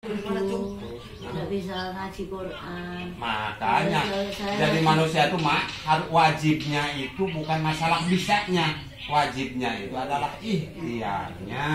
Tidak bisa ngaji Quran. Makanya jadi manusia itu harus wajibnya itu bukan masalah bisanya, wajibnya itu adalah ikhtiarnya.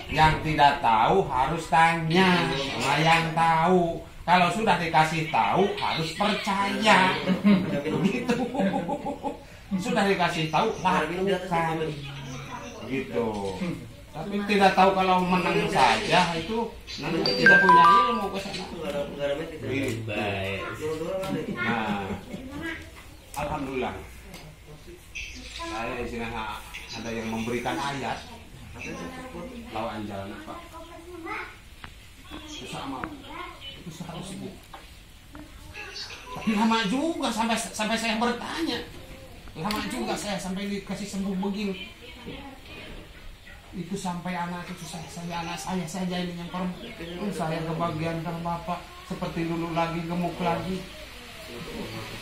Yang tidak tahu harus tanya sama yang tahu. Kalau sudah dikasih tahu harus percaya. Gitu. Sudah dikasih tahu lakukan. Gitu. Tapi tidak tahu kalau menang saja itu nanti tidak punya ilmu ke sana. Baik. Nah, alhamdulillah. Saya di sini ada yang memberikan ayat. Lawan jalan apa? Itu sama. Itu 100.000. Tapi lama juga sampai saya bertanya. Lama juga saya sampai dikasih sembuh begini. Itu sampai anak itu anak saya saja ini yang perempuan. Saya kebagian kan bapak seperti dulu lagi, gemuk lagi.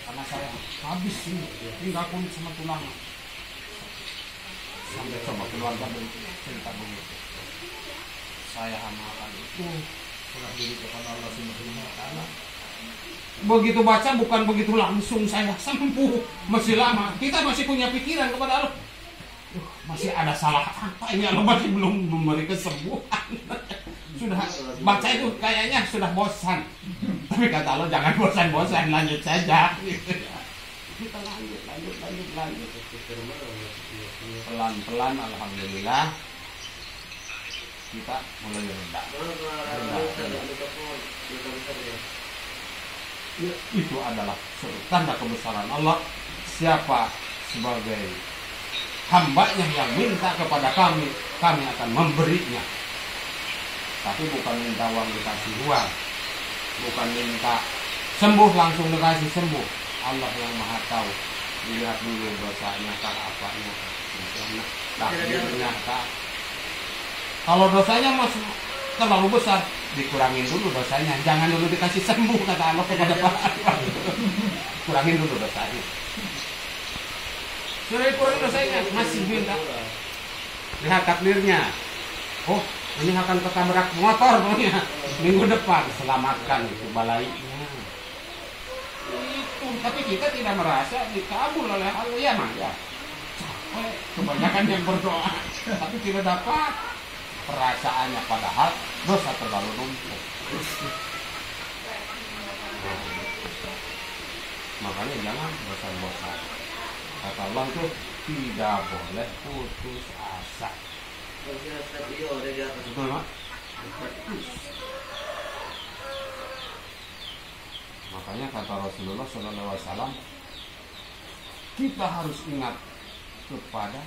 Karena saya habis ini tinggal kulit sama tulang. Sampai coba keluarga cerita begitu. Saya amalkan itu serah diri kepada Allah Subhanahu wa taala. Begitu baca bukan begitu langsung saya sembuh, masih lama. Kita masih punya pikiran kepada Allah. Masih ada salah apa ini, Allah masih belum memberi kesembuhan. Sudah baca itu kayaknya sudah bosan. Tapi kata Allah jangan bosan-bosan, lanjut saja. Kita lanjut. Pelan-pelan alhamdulillah kita mulai rendah. Itu adalah tanda kebesaran Allah. Siapa sebagai hambanya yang minta kepada kami akan memberinya. Tapi bukan minta uang dikasih uang, bukan minta sembuh langsung dikasih sembuh. Allah yang maha tahu. Dilihat dulu dosanya kah apanya, takdirnya kah. Kalau dosanya masih terlalu besar, dikurangin dulu dosanya. Jangan dulu dikasih sembuh kata Allah kepada Pak. Kurangin dulu dosanya. Sudah kurang dosanya, masih minta. Lihat takdirnya. Oh, ini akan ketabrak motor pokoknya minggu depan. Selamatkan itu balainya. Itu, tapi kita tidak merasa dikabul oleh Allah ya mah ya. Capek, kebanyakan yang berdoa, tapi tidak dapat perasaannya padahal dosa terlalu numpuk. Makanya jangan bosan-bosan. Kata Allah itu tidak boleh putus asa. Betul Mak? Makanya kata Rasulullah SAW, kita harus ingat kepada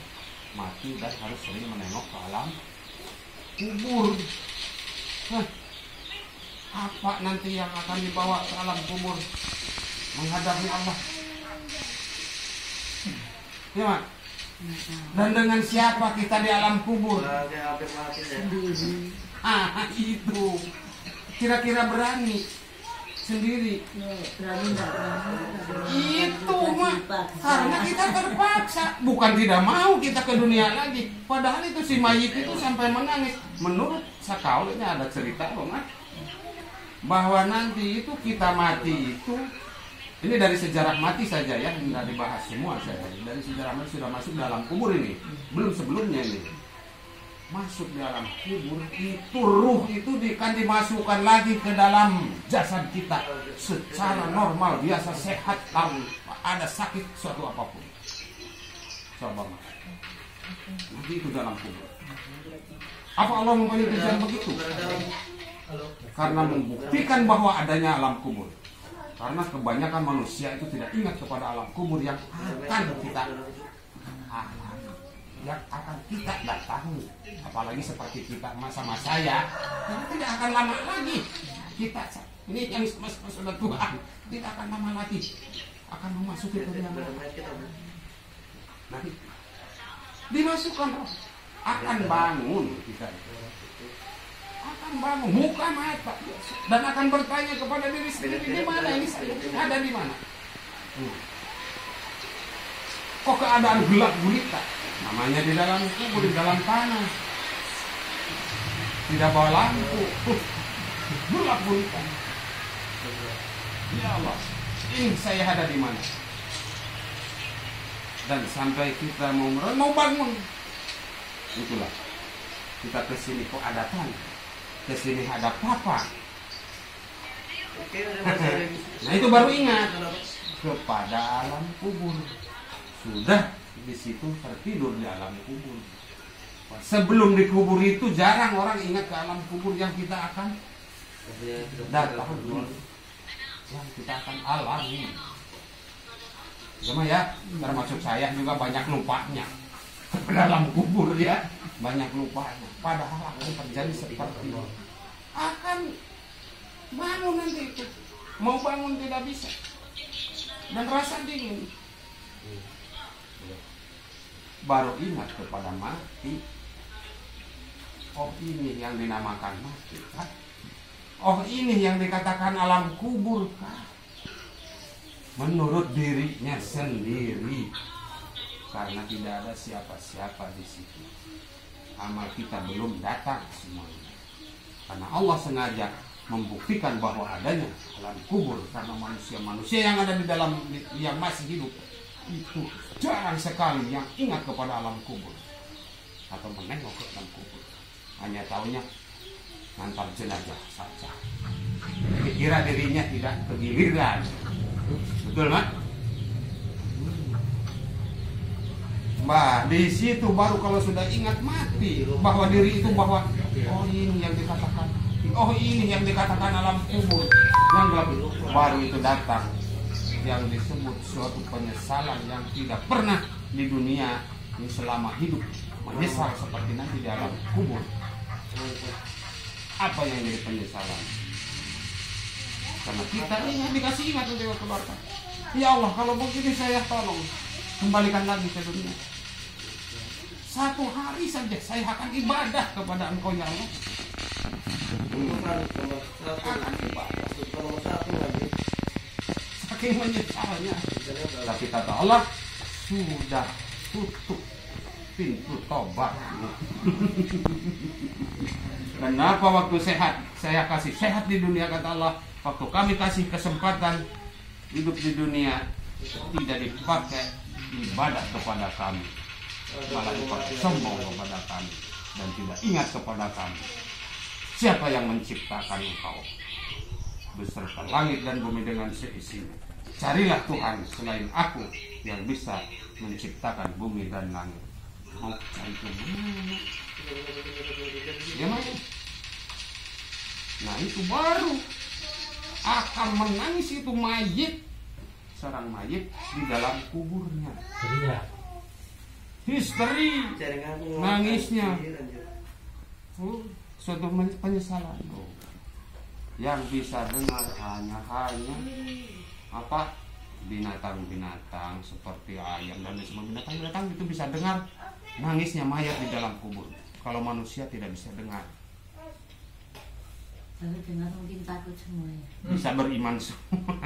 mati dan harus sering menengok ke alam kubur. Apa nanti yang akan dibawa ke alam kubur menghadapi Allah? Ya Mak? Dan dengan siapa kita di alam kubur? Sendiri. Itu. Kira-kira berani sendiri? Berani enggak berani. Itu Mak. Karena kita terpaksa. Bukan tidak mau kita ke dunia lagi. Padahal itu si mayit itu sampai menangis. Menurut sakaulnya ada cerita Mak, bahwa nanti itu kita mati itu, ini dari sejarah mati saja ya, tidak dibahas semua saya. Dari sejarah mati sudah masuk dalam kubur ini, belum sebelumnya ini. Masuk di dalam kubur itu ruh itu akan dimasukkan lagi ke dalam jasad kita secara normal, biasa, sehat, tanpa ada sakit suatu apapun. Coba nanti itu dalam kubur. Apa Allah mempunyai begitu? Karena membuktikan bahwa adanya alam kubur. Karena kebanyakan manusia itu tidak ingat kepada alam kubur yang akan kita datangi. Apalagi seperti kita masa-masa ya, tidak akan lama lagi. Kita ini yang sudah Tuhan tidak akan lama lagi akan memasuki dunia nanti dimasukkan akan bangun kita. Akan bangun, buka mata dan akan bertanya kepada diri sendiri, di mana ini saya ada di mana? Kok keadaan gelap gulita? Namanya di dalam kubur, di dalam tanah, tidak bawa lampu. kabulkan. Ya Allah, ini saya ada di mana? Dan sampai kita mau bangun, itulah kita kesini kok ada tanah, kesini ada papa. Nah itu baru ingat kepada alam kubur. Sudah di situ tertidur di alam kubur. Sebelum dikubur itu jarang orang ingat ke alam kubur yang kita akan datang, yang kita akan alami. Cuma ya, termasuk saya juga banyak lupanya ke dalam kubur ya, banyak lupanya. Padahal akan terjadi seperti itu. Akan bangun nanti itu, mau bangun tidak bisa, dan rasa dingin. Baru ingat kepada mati. Oh ini yang dinamakan mati kan? Oh ini yang dikatakan alam kubur kan? Menurut dirinya sendiri, karena tidak ada siapa-siapa di situ. Amal kita belum datang semuanya. Karena Allah sengaja membuktikan bahwa adanya alam kubur, karena manusia-manusia yang ada di dalam yang masih hidup itu jarang sekali yang ingat kepada alam kubur atau menengok ke alam kubur. Hanya tahunya ngantar jenazah saja. Kira dirinya tidak kegiliran. Betul, Mak? Di situ baru kalau sudah ingat mati bahwa diri itu bahwa oh ini yang dikatakan, oh ini yang dikatakan alam kubur, yang baru itu datang yang disebut suatu penyesalan yang tidak pernah di dunia ini selama hidup menyesal seperti nanti di alam kubur. Apa yang jadi penyesalan? Karena kita ingat, dikasih ingat untuk keluarga. Ya Allah, kalau begini saya tolong kembalikan lagi ke dunia. Satu hari saja saya akan ibadah kepada Engkau ya Allah. Akan ibadah. Saking menyesalnya. Tapi kata Allah sudah tutup pintu tobat. Kenapa waktu sehat saya kasih sehat di dunia, kata Allah. Waktu kami kasih kesempatan hidup di dunia tidak dipakai ibadah kepada kami, malah dipakai sombong kepada kami dan tidak ingat kepada kami. Siapa yang menciptakan engkau beserta langit dan bumi dengan seisinya? Carilah Tuhan selain aku yang bisa menciptakan bumi dan langit. Mau cari kemana? Ya mana? Nah itu baru akan menangis itu mayit, seorang mayit di dalam kuburnya. Histeri, nangisnya, suatu penyesalan. Yang bisa dengar hanya apa? Binatang-binatang seperti ayam dan semua binatang-binatang itu bisa dengar nangisnya mayat di dalam kubur. Kalau manusia tidak bisa dengar. Kalau dengar mungkin takut semua ya. Bisa beriman semua.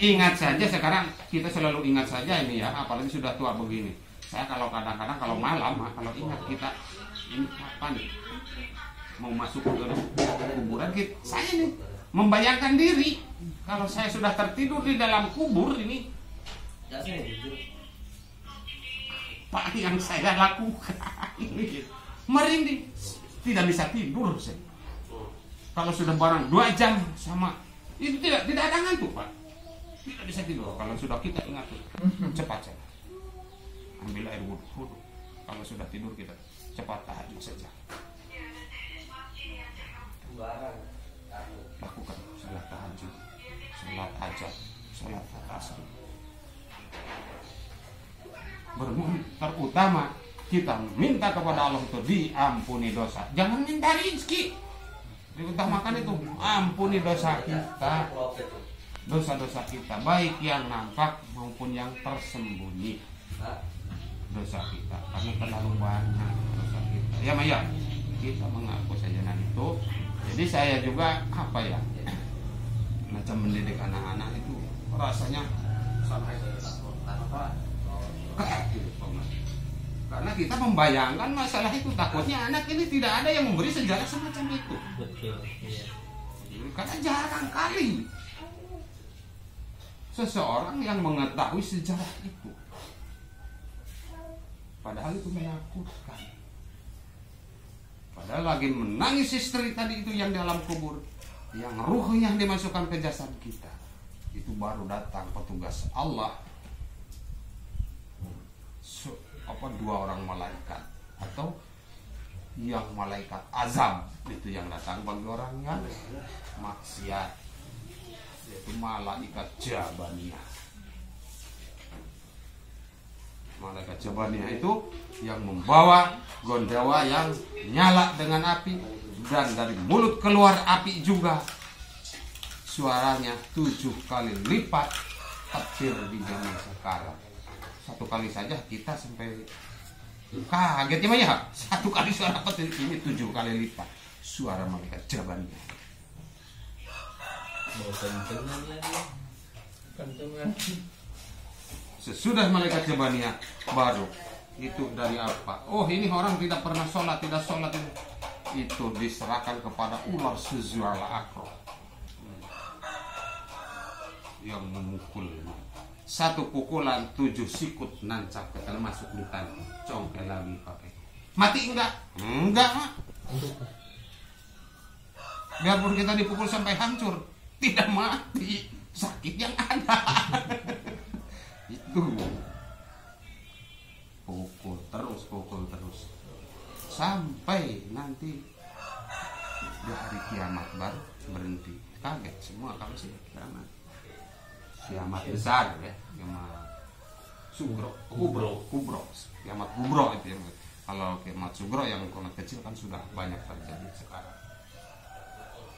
Ingat saja sekarang, kita selalu ingat saja ini ya, apalagi sudah tua begini. Saya kalau kadang-kadang kalau malam, kalau ingat kita ini kapan mau masuk ke kuburan, saya nih membayangkan diri kalau saya sudah tertidur di dalam kubur ini, apa yang saya lakukan? Merinding, tidak bisa tidur saya. Kalau sudah barang 2 jam sama itu tidak ada ngantuk, Pak. Tidak bisa tidur. Kalau sudah kita ingat cepat saja. Ambil air wudhu. Kalau sudah tidur kita cepat tahajud saja. Lakukan salat tahajud, salat hajat, salat asar. Bermohon terutama kita minta kepada Allah untuk diampuni dosa. Jangan minta rezeki. Diutamakan itu, ampuni dosa kita, dosa-dosa kita, baik yang nampak maupun yang tersembunyi. Dosa kita, karena terlalu banyak dosa kita. Ya Maya, kita mengaku saja dan itu. Jadi saya juga apa ya, macam mendidik anak-anak itu rasanya sampai karena kita membayangkan masalah itu, takutnya anak ini tidak ada yang memberi sejarah semacam itu. Karena jarang kali seseorang yang mengetahui sejarah itu. Padahal itu menakutkan. Padahal lagi menangis istri tadi itu yang dalam kubur, yang ruhnya dimasukkan ke jasad kita. Itu baru datang petugas Allah, dua orang malaikat, atau yang malaikat azab itu yang datang bagi orang yang maksiat, yaitu malaikat Jabaniyah. Malaikat Jabaniyah itu yang membawa gondawa yang nyala dengan api, dan dari mulut keluar api juga. Suaranya 7 kali lipat petir di zaman sekarang. Satu kali saja kita sampai kaget ya. Satu kali suara petir, ini 7 kali lipat suara malaikat Jabaniyah. Mau kencengan lagi. Kencengan. Sesudah malaikat Jabaniyah baru itu dari apa? Oh, ini orang tidak pernah sholat, tidak sholat. Itu diserahkan kepada ular Suzuala Akro yang memukul. Satu pukulan 7 sikut nancap ke dalam, masuk di tangan, congkel lagi pakai. Mati enggak? Enggak, Mak. Biarpun kita dipukul sampai hancur, tidak mati, sakit yang ada. Itu pukul terus sampai nanti di hari kiamat baru berhenti. Kaget semua kalau sih kiamat. Kiamat besar ya, kiamat kubro, kiamat kubro itu ya. Kalau kiamat sugro yang kiamat kecil kan sudah banyak terjadi sekarang.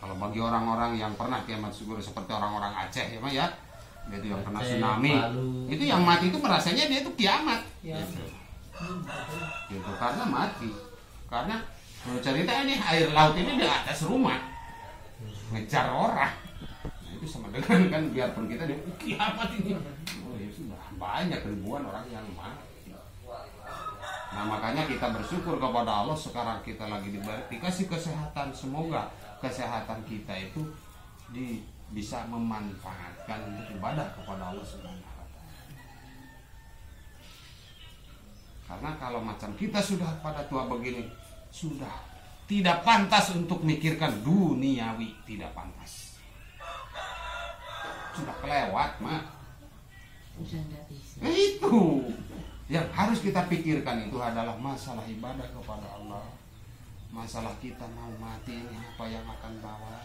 Kalau bagi orang-orang yang pernah kiamat sugro seperti orang-orang Aceh ya, ya, itu yang kena tsunami, itu yang mati itu merasanya dia itu kiamat, gitu, karena mati, karena cerita ini air laut ini di atas rumah, ngejar orang. Itu sama dengan kan biarpun kita di kiamat ini, oh ya sudah banyak ribuan orang yang mati. Nah makanya kita bersyukur kepada Allah sekarang kita lagi dikasih kesehatan. Semoga kesehatan kita itu bisa memanfaatkan untuk ibadah kepada Allah Subhanahu wa Ta'ala. Karena kalau macam kita sudah pada tua begini, sudah tidak pantas untuk mikirkan duniawi, tidak pantas. Sudah kelewat, Mak. Sudah tidak bisa. Itu yang harus kita pikirkan, itu adalah masalah ibadah kepada Allah. Masalah kita mau mati ini apa yang akan bawa,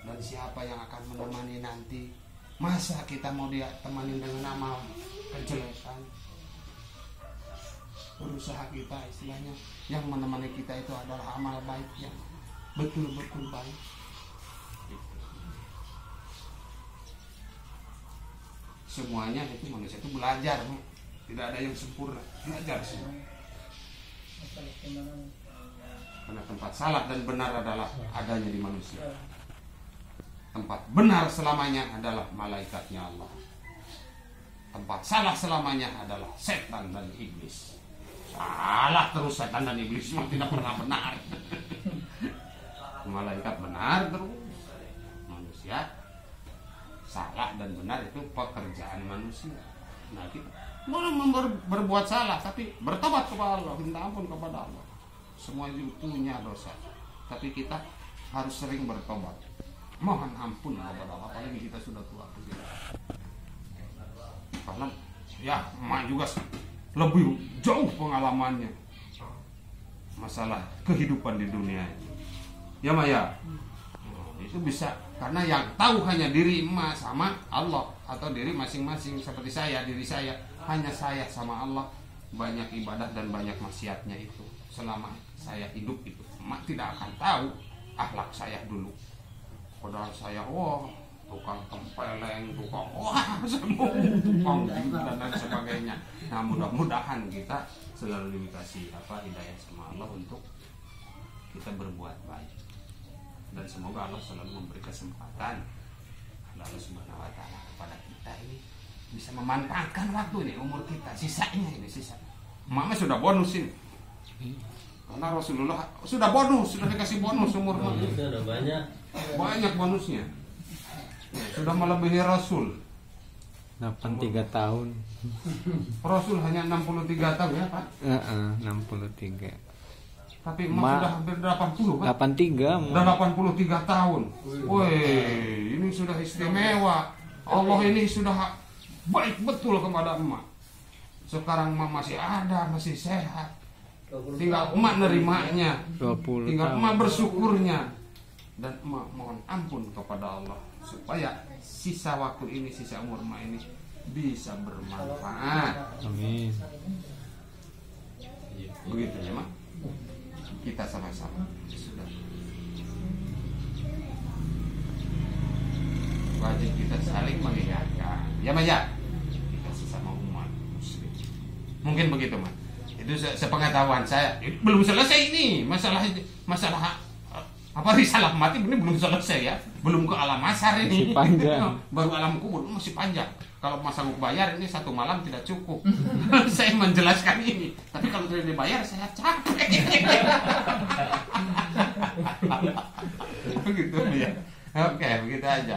dan siapa yang akan menemani nanti. Masa kita mau dia temani dengan amal kejelekan? Berusaha kita istilahnya yang menemani kita itu adalah amal baik yang betul-betul baik. Semuanya itu manusia itu belajar, tidak ada yang sempurna, belajar semua. Karena tempat salah dan benar adalah adanya di manusia. Tempat benar selamanya adalah malaikatnya Allah. Tempat salah selamanya adalah setan dan iblis. Salah terus setan dan iblis semua tidak pernah benar. Malaikat benar terus, manusia salah dan benar, itu pekerjaan manusia. Nah kita boleh berbuat salah tapi bertobat kepada Allah, minta ampun kepada Allah. Semua itu punya dosa, tapi kita harus sering bertobat, mohon ampun kepada Allah, apalagi kita sudah tua begini. Karena ya emak juga lebih jauh pengalamannya masalah kehidupan di dunia ini. Ya Maya, itu bisa karena yang tahu hanya diri emak sama Allah, atau diri masing-masing seperti saya, diri saya hanya saya sama Allah. Banyak ibadah dan banyak maksiatnya itu selama saya hidup itu. Emak tidak akan tahu akhlak saya dulu. Padahal saya tukang tempeleng, tukang semua, tukang dan lain sebagainya. Nah mudah-mudahan kita selalu dikasih hidayah sama Allah untuk kita berbuat baik. Dan semoga Allah selalu memberi kesempatan Allah Subhanahu wa Ta'ala kepada kita ini bisa memanfaatkan waktu ini, umur kita, sisanya ini sisa. Mama sudah bonus ini. Karena Rasulullah sudah bonus, sudah dikasih bonus umur Bonusnya udah banyak. banyak bonusnya. Sudah melebihi Rasul. 83 tahun. Rasul hanya 63 tahun ya Pak. 63. Tapi emak sudah hampir 80 Pak. 83. Sudah 83 tahun. Woi, ini sudah istimewa. Allah ini sudah baik betul kepada emak. Sekarang emak masih ada, masih sehat. Tinggal emak nerimanya. 20 Tinggal tahun. emak bersyukurnya. Dan emak mohon ampun kepada Allah supaya sisa waktu ini, sisa umur emak ini bisa bermanfaat. Amin. Begitu ya Mak. Kita sama-sama sudah wajib kita saling mengingatkan. Ya Mak ya. Kita sesama umat muslim. Mungkin begitu Mak. Itu sepengetahuan saya. Belum selesai ini masalah apa risalah mati ini belum selesai ya, belum ke alam asar ini. Masih panjang. Baru alam kubur masih panjang. Kalau Mas sanggup bayar ini 1 malam tidak cukup. Saya menjelaskan ini, tapi kalau tidak dibayar saya capek. Begitu ya. Oke, begitu aja.